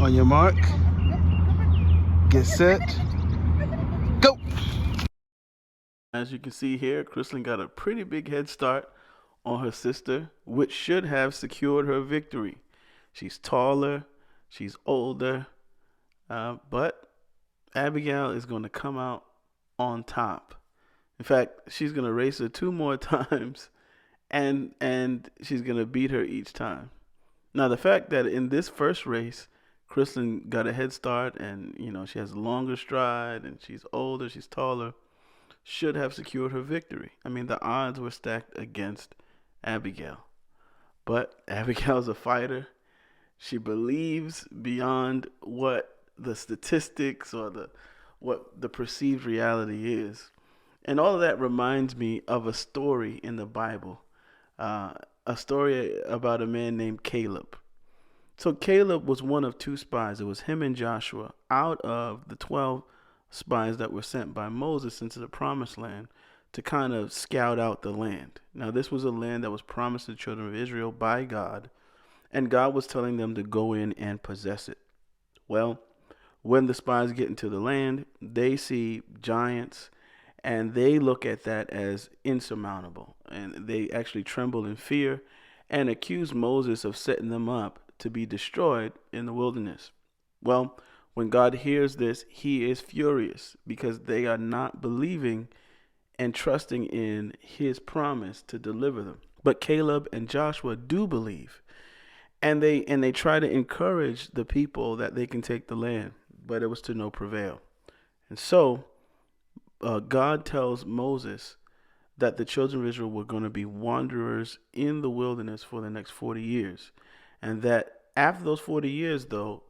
On your mark, get set, go! As you can see here, Kristen got a pretty big head start on her sister, which should have secured her victory. She's taller, she's older, but Abigail is going to come out on top. In fact, she's going to race her 2 more times, and she's going to beat her each time. Now, the fact that in this first race, Kristen got a head start, and she has a longer stride, and she's older, she's taller, should have secured her victory. I mean, the odds were stacked against Abigail. But Abigail's a fighter. She believes beyond what the statistics or what the perceived reality is. And all of that reminds me of a story in the Bible, a story about a man named Caleb. So Caleb was one of 2 spies. It was him and Joshua out of the 12 spies that were sent by Moses into the promised land to kind of scout out the land. Now, this was a land that was promised to the children of Israel by God, and God was telling them to go in and possess it. Well, when the spies get into the land, they see giants, and they look at that as insurmountable, and they actually tremble in fear and accuse Moses of setting them up to be destroyed in the wilderness. Well, when God hears this, he is furious because they are not believing and trusting in his promise to deliver them. But Caleb and Joshua do believe, and they try to encourage the people that they can take the land, but it was to no prevail. And so God tells Moses that the children of Israel were going to be wanderers in the wilderness for the next 40 years. And that after those 40 years, though,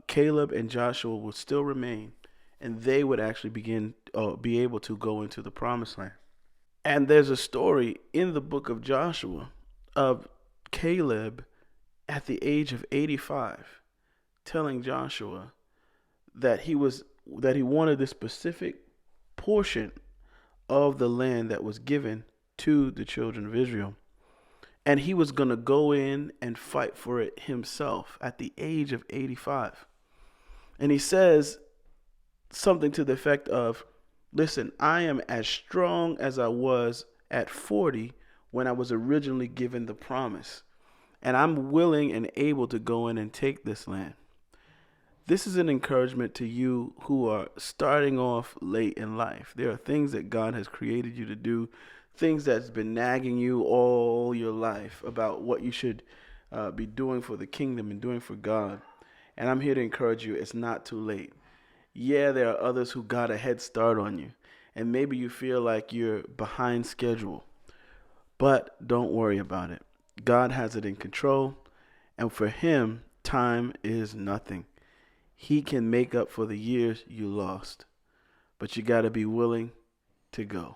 Caleb and Joshua would still remain, and they would actually be able to go into the promised land. And there's a story in the book of Joshua of Caleb at the age of 85 telling Joshua that he wanted this specific portion of the land that was given to the children of Israel. And he was going to go in and fight for it himself at the age of 85. And he says something to the effect of, listen, I am as strong as I was at 40 when I was originally given the promise. And I'm willing and able to go in and take this land. This is an encouragement to you who are starting off late in life. There are things that God has created you to do, things that's been nagging you all your life about what you should be doing for the kingdom and doing for God. And I'm here to encourage you, it's not too late. Yeah, there are others who got a head start on you, and maybe you feel like you're behind schedule. But don't worry about it. God has it in control, and for him, time is nothing. He can make up for the years you lost, but you got to be willing to go.